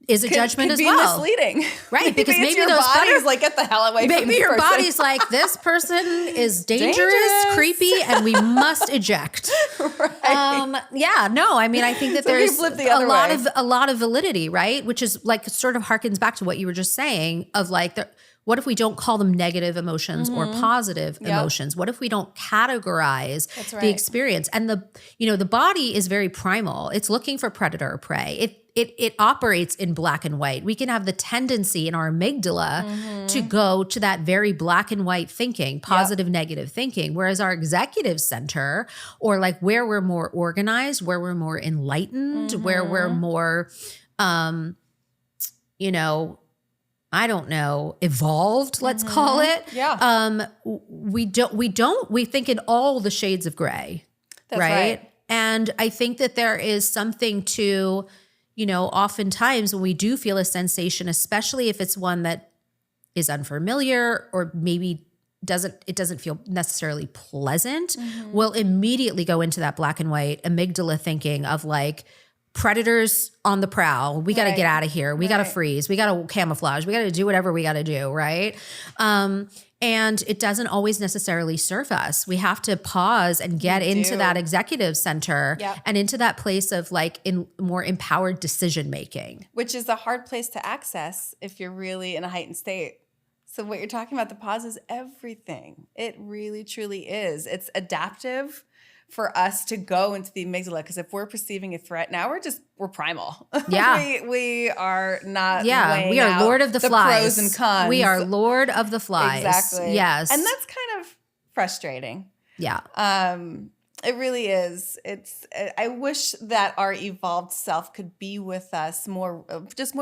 is a judgment could as be well. misleading. Right, because it's maybe your those body's like, get the hell away from maybe this your person. body's like, this person is dangerous, Dangerous. creepy, and we must eject. Right. I think that So we there's flip the other way. a lot of validity, right? Which is like sort of harkens back to what you were just saying of like what if we don't call them negative emotions or positive emotions? What if we don't categorize the experience? And the body is very primal. It's looking for predator or prey. It operates in black and white. We can have the tendency in our amygdala to go to that very black and white thinking, positive, negative thinking, whereas our executive center, or like where we're more organized, where we're more enlightened, where we're more, evolved, let's call it. Yeah. We think in all the shades of gray. That's right. And I think that there is something to, oftentimes when we do feel a sensation, especially if it's one that is unfamiliar or maybe it doesn't feel necessarily pleasant, we'll immediately go into that black and white amygdala thinking of like, predators on the prowl. We got to get out of here. We got to freeze. We got to camouflage. We got to do whatever we got to do. Right. And it doesn't always necessarily serve us. We have to pause and get into that executive center and into that place of like in more empowered decision making. Which is a hard place to access if you're really in a heightened state. So what you're talking about, the pause is everything. It really, truly is. It's adaptive for us to go into the amygdala, because if we're perceiving a threat, now we're primal. Yeah. we are not. Yeah, we are Lord of the Flies. Pros and cons. We are Lord of the Flies. Exactly. Yes, and that's kind of frustrating. Yeah. It really is. I wish that our evolved self could be with us more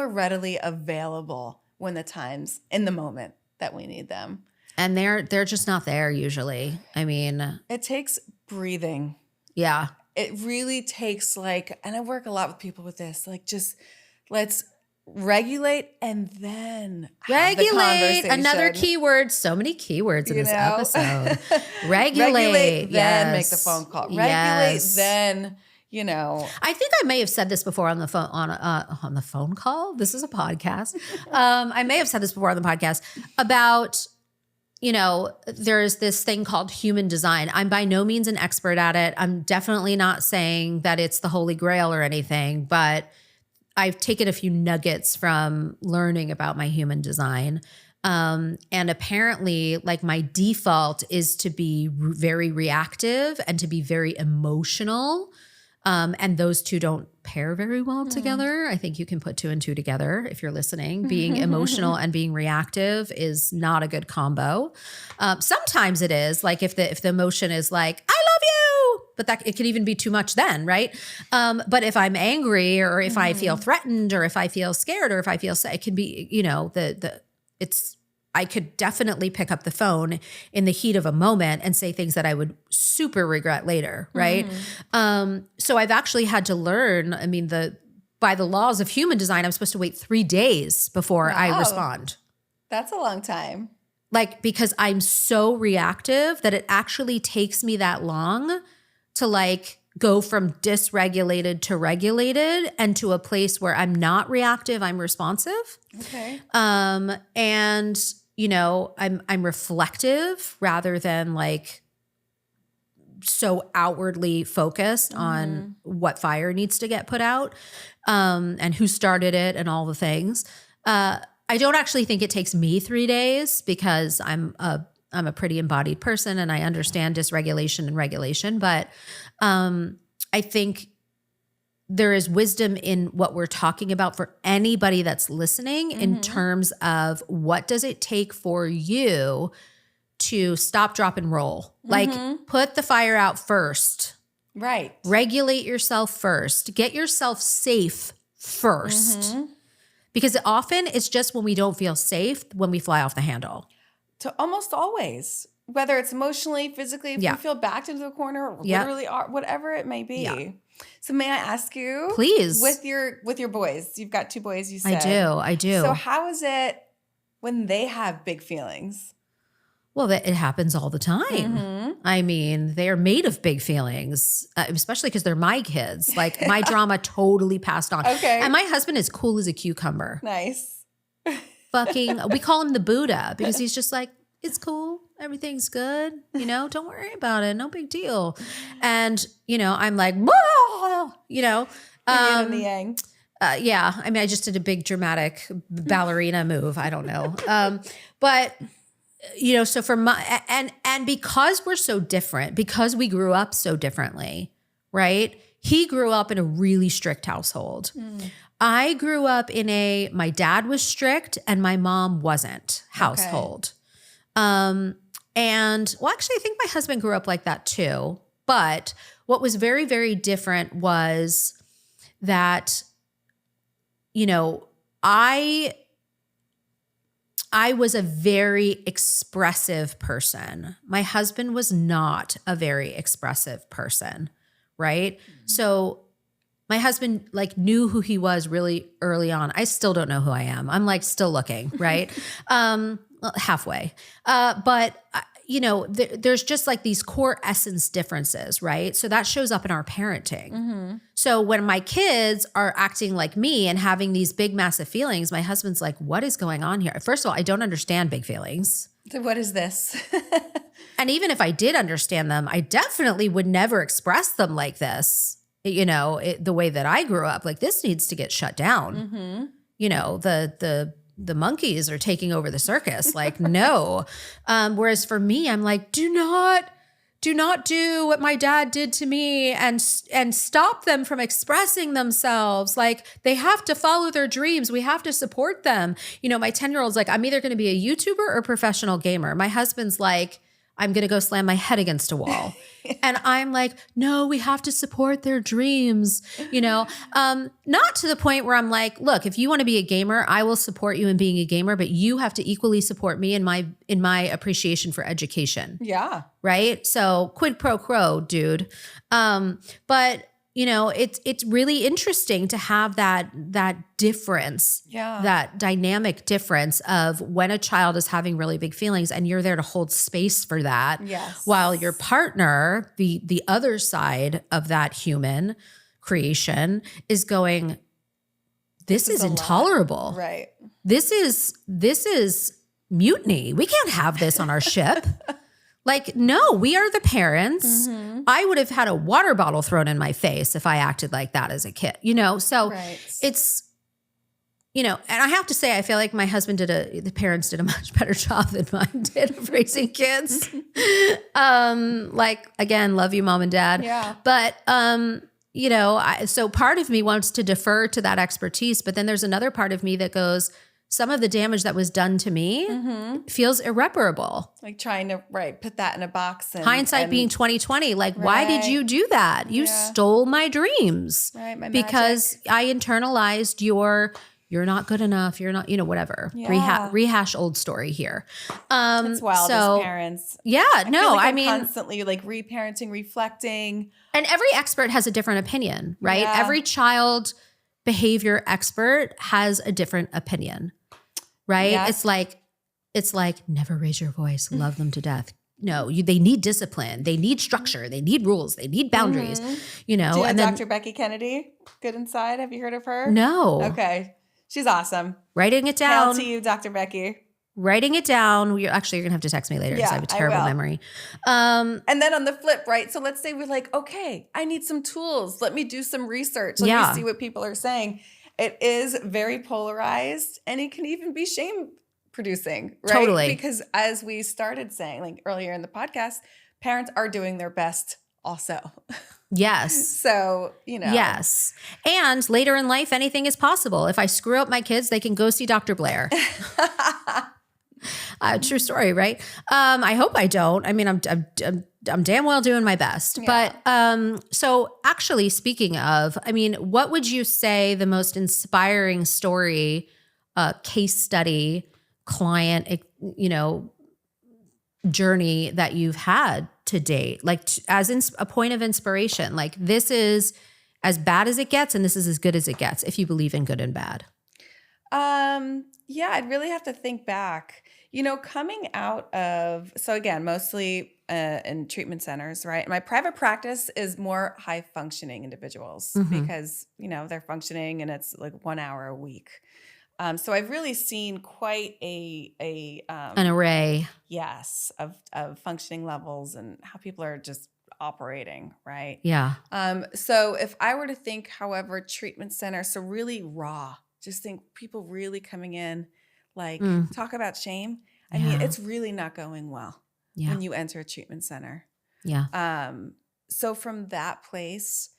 readily available when the times in the moment that we need them. And they're just not there usually. I mean, it takes breathing. Yeah. It really takes and I work a lot with people with this, just let's regulate and then regulate. Another keyword. So many keywords in this episode. Regulate. Then make the phone call. Regulate, then, I think I may have said this before on the phone on the phone call. This is a podcast. I may have said this before on the podcast about there's this thing called human design. I'm by no means an expert at it. I'm definitely not saying that it's the holy grail or anything, but I've taken a few nuggets from learning about my human design. And apparently, my default is to be very reactive and to be very emotional. And those two don't pair very well together. I think you can put 2 and 2 together if you're listening. Being emotional and being reactive is not a good combo. Sometimes it is, if the emotion is like, I love you, but that it could even be too much then, right? But if I'm angry or if I feel threatened or if I feel scared or if I feel sad, it can be, I could definitely pick up the phone in the heat of a moment and say things that I would super regret later, right? So I've actually had to learn, by the laws of human design, I'm supposed to wait 3 days before I respond. That's a long time. Because I'm so reactive that it actually takes me that long to go from dysregulated to regulated and to a place where I'm not reactive, I'm responsive. Okay. And you know, I'm reflective rather than like so outwardly focused on what fire needs to get put out, and who started it and all the things. I don't actually think it takes me 3 days because I'm a pretty embodied person and I understand dysregulation and regulation, but I think there is wisdom in what we're talking about for anybody that's listening in terms of what does it take for you to stop, drop, and roll. Like put the fire out first. Right. Regulate yourself first. Get yourself safe first. Because often it's just when we don't feel safe when we fly off the handle. To almost always, whether it's emotionally, physically, if you feel backed into the corner, literally, whatever it may be. Yeah. So may I ask you, please, with your boys, you've got 2 boys, you said. I do. So how is it when they have big feelings? Well, it happens all the time. I mean, they are made of big feelings, especially because they're my kids. Like my drama totally passed on. Okay. And my husband is cool as a cucumber. Nice. We call him the Buddha because he's just like, it's cool. Everything's good. You know, don't worry about it. No big deal. And, you know, I'm like, whoa, you know. Yin and the yang. Yeah. I mean, I just did a big dramatic ballerina move. I don't know. But, you know, so for and because we're so different, because we grew up so differently, right? He grew up in a really strict household. I grew up in my dad was strict and my mom wasn't household. And well, actually, I think my husband grew up like that too. But what was very, very different was that, you know, I was a very expressive person. My husband was not a very expressive person, right? So my husband like knew who he was really early on. I still don't know who I am. I'm like still looking, right? Halfway. But you know, there's just like these core essence differences, right? So that shows up in our parenting. So when my kids are acting like me and having these big, massive feelings, my husband's like, what is going on here? First of all, I don't understand big feelings. So what is this? And even if I did understand them, I definitely would never express them like this. You know, the way that I grew up, like this needs to get shut down. You know, the monkeys are taking over the circus. Like, no. Whereas for me, I'm like, do not do what my dad did to me and stop them from expressing themselves. Like they have to follow their dreams. We have to support them. You know, my 10-year-old's like, I'm either going to be a YouTuber or a professional gamer. My husband's like, I'm going to go slam my head against a wall. And I'm like, no, we have to support their dreams, you know, not to the point where I'm like, look, if you want to be a gamer, I will support you in being a gamer, but you have to equally support me in my appreciation for education. Yeah. Right. So quid pro quo, dude. But you know, it's really interesting to have that difference, that dynamic difference of when a child is having really big feelings and you're there to hold space for that, while your partner, the other side of that human creation, is going, this is intolerable. Right. This is mutiny. We can't have this on our ship. Like, no, we are the parents. I would have had a water bottle thrown in my face if I acted like that as a kid, you know? So it's, you know, and I have to say, I feel like my husband the parents did a much better job than mine did of raising kids. Like, again, love you, mom and dad. Yeah. But, you know, so part of me wants to defer to that expertise, but then there's another part of me that goes, some of the damage that was done to me feels irreparable. Like trying to, put that in a box. And, hindsight being 2020. Like, why did you do that? You stole my dreams. Right, my because magic. I internalized you're not good enough. You're not, you know, whatever. Yeah. Rehash old story here. It's wild as parents. Yeah, I mean, constantly like reparenting, reflecting. And every expert has a different opinion, right? Yeah. Every child behavior expert has a different opinion. Right? Yeah. It's like never raise your voice, love them to death. they need discipline, they need structure, they need rules, they need boundaries, you know. Do you know and then Dr. Becky Kennedy? Good Inside. Have you heard of her? no, Okay. She's awesome. writing it Hail down. to you, Dr. Becky. Writing it down. You're gonna have to text me later because I have a terrible memory. And then on the flip, right? So let's say we're like, okay, I need some tools. Let me do some research. Let me see what people are saying. It is very polarized, and it can even be shame producing, right? Totally. Because as we started saying like earlier in the podcast, parents are doing their best also. Yes. So, Yes. And later in life, anything is possible. If I screw up my kids, they can go see Dr. Blair. True story, right? I hope I don't. I mean, I'm damn well doing my best. Yeah. But so actually, speaking of, I mean, what would you say the most inspiring story, case study, client, journey that you've had to date, like as a point of inspiration? Like, this is as bad as it gets, and this is as good as it gets, if you believe in good and bad. Yeah, I'd really have to think back. Coming out of, so again, mostly in treatment centers, right? My private practice is more high functioning individuals because, they're functioning and it's like 1 hour a week. So I've really seen quite An array. Yes, of functioning levels and how people are just operating, right? Yeah. So if I were to think, however, treatment center, so really raw, just think people really coming in, like talk about shame. I mean, it's really not going well when you enter a treatment center. Yeah. So from that place,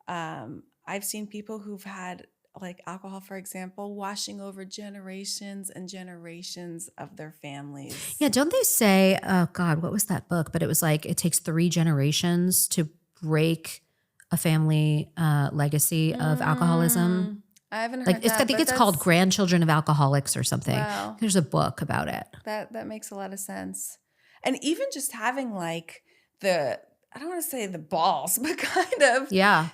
I've seen people who've had like alcohol, for example, washing over generations and generations of their families. Yeah. Don't they say, oh God, what was that book? But it was like, it takes 3 generations to break a family legacy of alcoholism. I haven't heard like that. I think it's called Grandchildren of Alcoholics or something. Wow. There's a book about it. That makes a lot of sense. And even just having like I don't want to say the balls, but kind of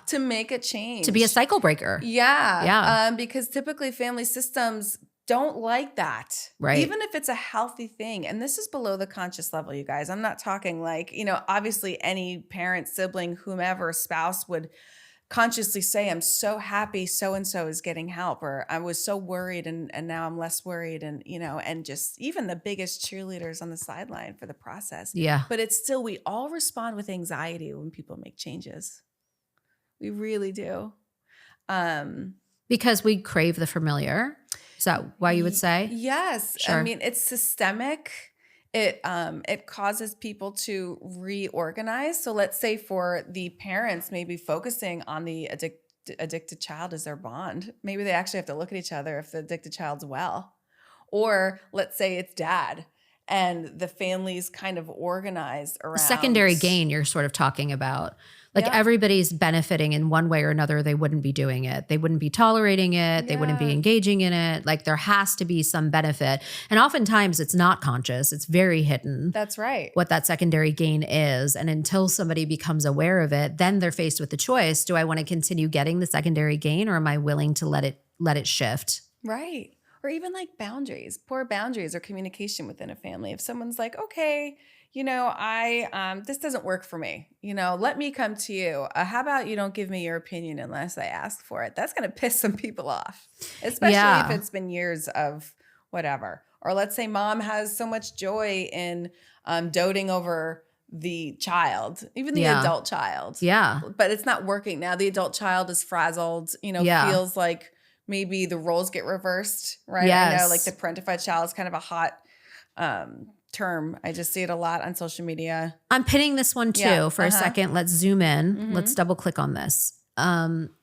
to make a change. To be a cycle breaker. Yeah. Yeah. Because typically family systems don't like that. Right. Even if it's a healthy thing. And this is below the conscious level, you guys. I'm not talking like, obviously any parent, sibling, whomever, spouse would consciously say, I'm so happy so-and-so is getting help, or I was so worried and now I'm less worried, and, and just even the biggest cheerleaders on the sideline for the process. Yeah. But it's still, we all respond with anxiety when people make changes. We really do. Because we crave the familiar. Is that why you would say? Yes. Sure. I mean, it's systemic. It causes people to reorganize. So let's say for the parents, maybe focusing on the addicted child as their bond. Maybe they actually have to look at each other if the addicted child's well. Or let's say it's dad and the family's kind of organized around. Secondary gain you're sort of talking about. Like everybody's benefiting in one way or another. They wouldn't be doing it. They wouldn't be tolerating it. They wouldn't be engaging in it. Like there has to be some benefit. And oftentimes it's not conscious. It's very hidden. That's right. What that secondary gain is. And until somebody becomes aware of it, then they're faced with the choice. Do I want to continue getting the secondary gain, or am I willing to let it shift? Right. Or even like boundaries, poor boundaries or communication within a family. If someone's like, okay, this doesn't work for me. Let me come to you. How about you don't give me your opinion unless I ask for it? That's going to piss some people off, especially if it's been years of whatever. Or let's say mom has so much joy in doting over the child, even the adult child. Yeah. But it's not working. Now the adult child is frazzled, feels like maybe the roles get reversed, right? Yes. I know like the parentified child is kind of a hot term. I just see it a lot on social media. I'm pinning this one too for a second. Let's zoom in. Let's double click on this.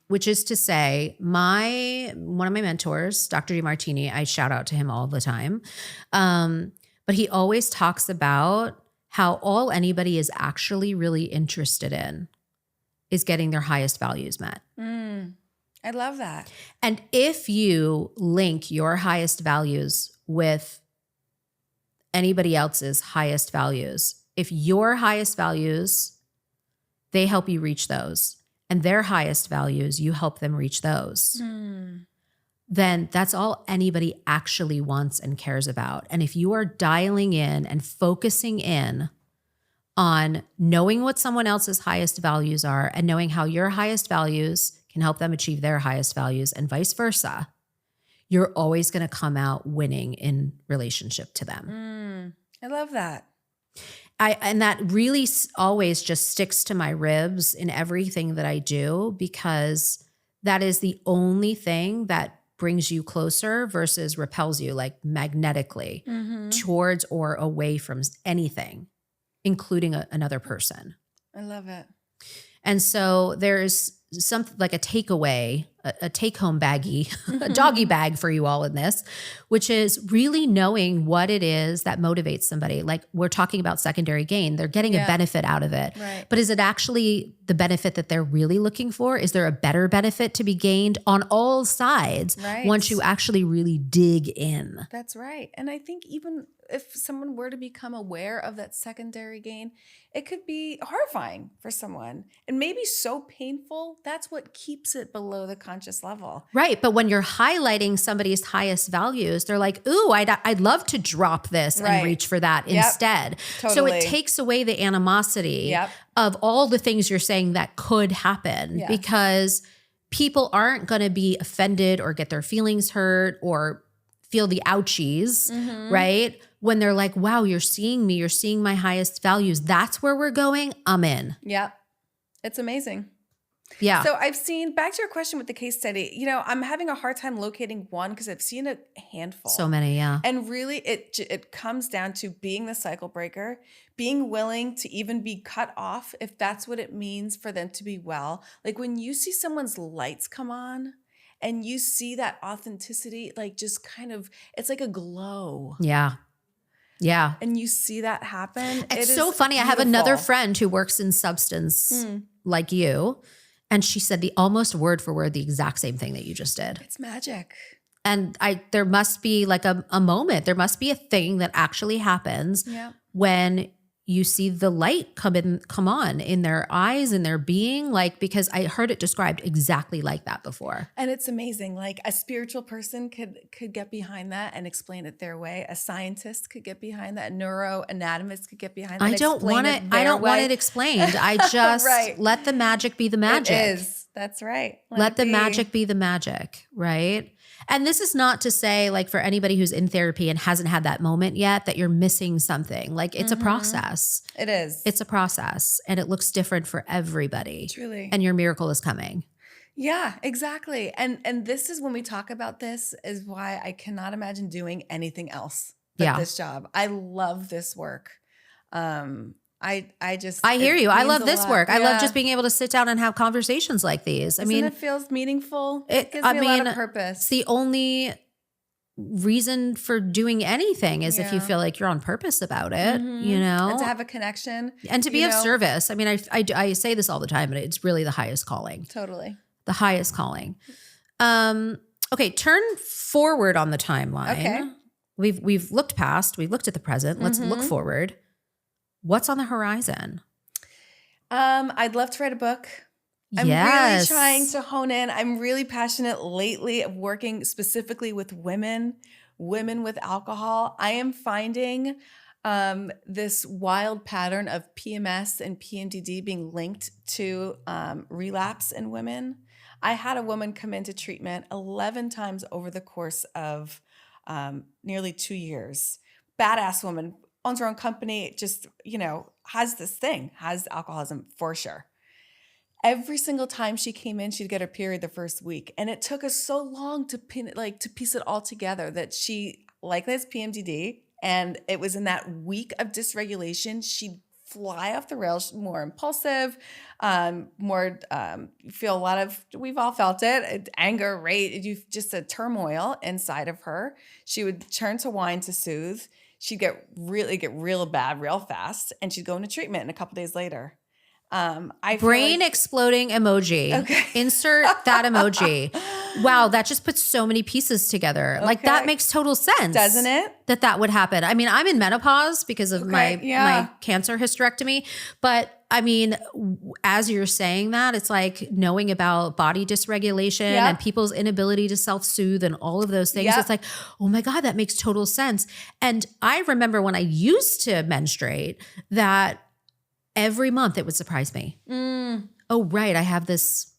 Which is to say, one of my mentors, Dr. DeMartini, I shout out to him all the time. But he always talks about how all anybody is actually really interested in is getting their highest values met. I love that. And if you link your highest values with anybody else's highest values, if your highest values, they help you reach those, and their highest values, you help them reach those, then that's all anybody actually wants and cares about. And if you are dialing in and focusing in on knowing what someone else's highest values are and knowing how your highest values can help them achieve their highest values and vice versa, you're always going to come out winning in relationship to them. I love that. And that really always just sticks to my ribs in everything that I do, because that is the only thing that brings you closer versus repels you, like magnetically towards or away from anything, including another person. I love it. And so there's something like a takeaway, a take-home baggie, a doggy bag for you all in this, which is really knowing what it is that motivates somebody. Like we're talking about secondary gain. They're getting a benefit out of it. Right. But is it actually the benefit that they're really looking for? Is there a better benefit to be gained on all sides once you actually really dig in? That's right. And I think even if someone were to become aware of that secondary gain, it could be horrifying for someone and maybe so painful. That's what keeps it below the conscious level. Right. But when you're highlighting somebody's highest values, they're like, ooh, I'd love to drop this and reach for that instead. Totally. So it takes away the animosity of all the things you're saying that could happen because people aren't going to be offended or get their feelings hurt or feel the ouchies, right? When they're like, wow, you're seeing me, you're seeing my highest values. That's where we're going. I'm in. Yeah. It's amazing. Yeah. So I've seen, back to your question with the case study, you know, I'm having a hard time locating one because I've seen a handful. So many, yeah. And really it comes down to being the cycle breaker, being willing to even be cut off if that's what it means for them to be well. Like when you see someone's lights come on and you see that authenticity, like just kind of, it's like a glow. Yeah. Yeah. And you see that happen. It's so funny. I have another friend who works in substance like you. And she said the almost word for word, the exact same thing that you just did. It's magic. And there must be like a moment. There must be a thing that actually happens when you see the light come on in their eyes, in their being, like, because I heard it described exactly like that before. And it's amazing. Like a spiritual person could get behind that and explain it their way. A scientist could get behind that. A neuroanatomist could get behind that. I don't want it explained. I just let the magic be the magic. It is. That's right. Let the magic be the magic, right? And this is not to say, like, for anybody who's in therapy and hasn't had that moment yet, that you're missing something. Like, it's a process. It is. It's a process, and it looks different for everybody. Truly. And your miracle is coming. Yeah, exactly. And this is when we talk about this is why I cannot imagine doing anything else but this job. I love this work. I hear you. I love this work. I love just being able to sit down and have conversations like these. I mean, it feels meaningful. It gives me a lot of purpose. It's the only reason for doing anything is if you feel like you're on purpose about it, you know, and to have a connection and to be of service. I mean, I say this all the time, but it's really the highest calling. Totally. The highest calling. Okay. Turn forward on the timeline. Okay. We've looked past, we've looked at the present. Let's look forward. What's on the horizon? I'd love to write a book. I'm really trying to hone in. I'm really passionate lately of working specifically with women with alcohol. I am finding this wild pattern of PMS and PMDD being linked to relapse in women. I had a woman come into treatment 11 times over the course of nearly 2 years. Badass woman. Owns her own company, just, you know, has alcoholism for sure. Every single time she came in, she'd get her period the first week. And it took us so long to piece it all together that she likely has PMDD. And it was in that week of dysregulation, she'd fly off the rails, more impulsive, feel a lot of, we've all felt it, anger, rage, just a turmoil inside of her. She would turn to wine to soothe. She'd get real bad real fast, and she'd go into treatment. And a couple days later, brain exploding emoji. Okay. Insert that emoji. Wow, that just puts so many pieces together. Okay. Like that makes total sense, doesn't it? That would happen. I mean, I'm in menopause because of my cancer hysterectomy, but I mean, as you're saying that, it's like knowing about body dysregulation and people's inability to self-soothe and all of those things. It's like, oh my God, that makes total sense. And I remember when I used to menstruate that every month it would surprise me. Oh, right. I have this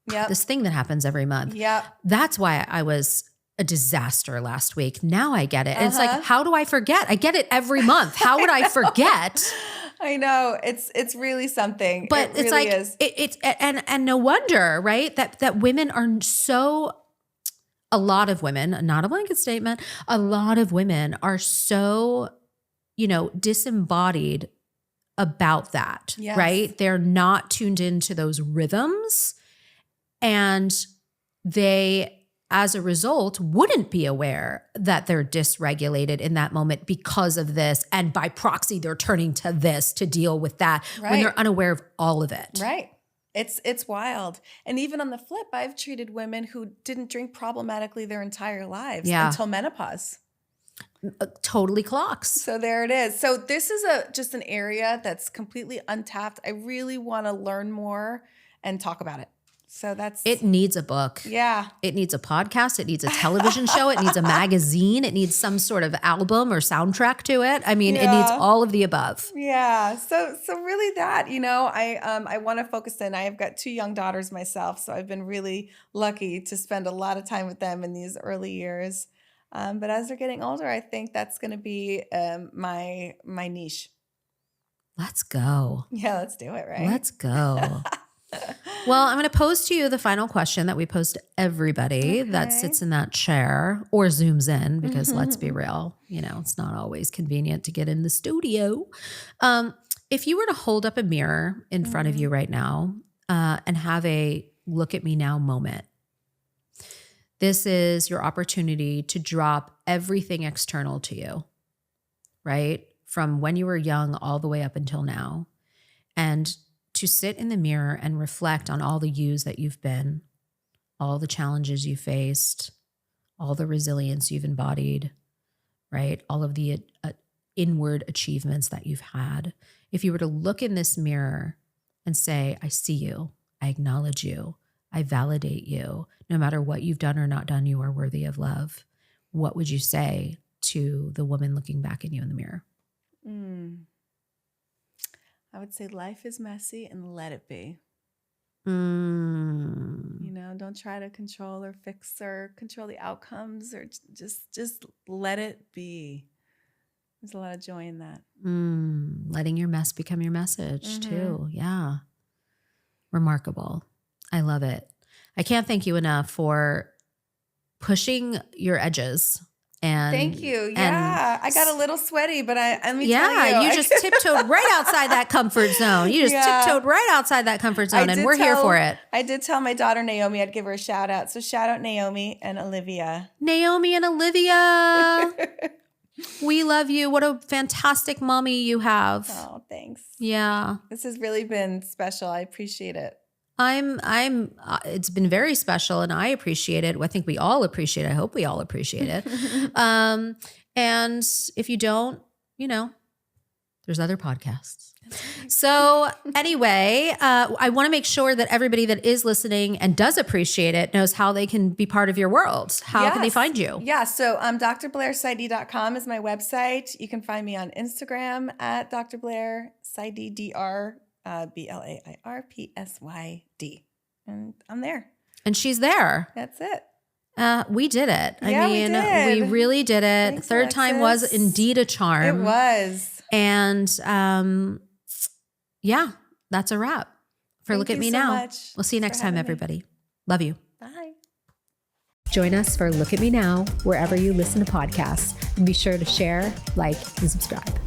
thing that happens every month. Yep. That's why I was a disaster last week. Now I get it. And it's like, how do I forget? I get it every month. How would I forget? I know it's really something. But it it's really like, is. and no wonder, right? That women are a lot of women, not a blanket statement, a lot of women are so, disembodied about that, Yes. right? They're not tuned into those rhythms, and they, as a result, wouldn't be aware that they're dysregulated in that moment because of this. And by proxy, they're turning to this to deal with that when they're unaware of all of it. Right. It's wild. And even on the flip, I've treated women who didn't drink problematically their entire lives until menopause. Totally clocks. So there it is. So this is just an area that's completely untapped. I really want to learn more and talk about it. So it needs a book. Yeah. It needs a podcast. It needs a television show. It needs a magazine. It needs some sort of album or soundtrack to it. I mean, it needs all of the above. Yeah. So really that, I want to focus in. I have got 2 young daughters myself. So I've been really lucky to spend a lot of time with them in these early years. But as they're getting older, I think that's going to be my niche. Let's go. Yeah, let's do it, right? Let's go. Well, I'm going to pose to you the final question that we pose to everybody that sits in that chair or Zooms in, because let's be real, it's not always convenient to get in the studio. If you were to hold up a mirror in front of you right now and have a look at me now moment, this is your opportunity to drop everything external to you, right? From when you were young all the way up until now, and to sit in the mirror and reflect on all the yous that you've been, all the challenges you faced, all the resilience you've embodied, right? All of the inward achievements that you've had. If you were to look in this mirror and say, I see you, I acknowledge you, I validate you, no matter what you've done or not done, you are worthy of love. What would you say to the woman looking back at you in the mirror? I would say life is messy and let it be. Don't try to control or fix or control the outcomes, or just let it be. There's a lot of joy in that. Letting your mess become your message too. Yeah. Remarkable. I love it. I can't thank you enough for pushing your edges. And thank you. Yeah. I got a little sweaty, but let me tell you. You just tiptoed right outside that comfort zone. You just tiptoed right outside that comfort zone, and we're here for it. I did tell my daughter Naomi I'd give her a shout out. So shout out Naomi and Olivia. Naomi and Olivia. We love you. What a fantastic mommy you have. Oh, thanks. Yeah. This has really been special. I appreciate it. It's been very special, and I appreciate it. I think we all appreciate it. I hope we all appreciate it. And if you don't, there's other podcasts. So anyway, I want to make sure that everybody that is listening and does appreciate it knows how they can be part of your world. How can they find you? Yeah. So drblairpsyd.com is my website. You can find me on Instagram at drblairpsyd, BLAIRPSYD. And I'm there. And she's there. That's it. We did it. Yeah, we did. We really did it. Thanks, Third time was Alexis. indeed a charm. It was. And that's a wrap for Thank Look at you Me so Now. much. We'll see you Thanks next for time, having me. everybody. Love you. Bye. Join us for Look at Me Now, wherever you listen to podcasts. And be sure to share, like, and subscribe.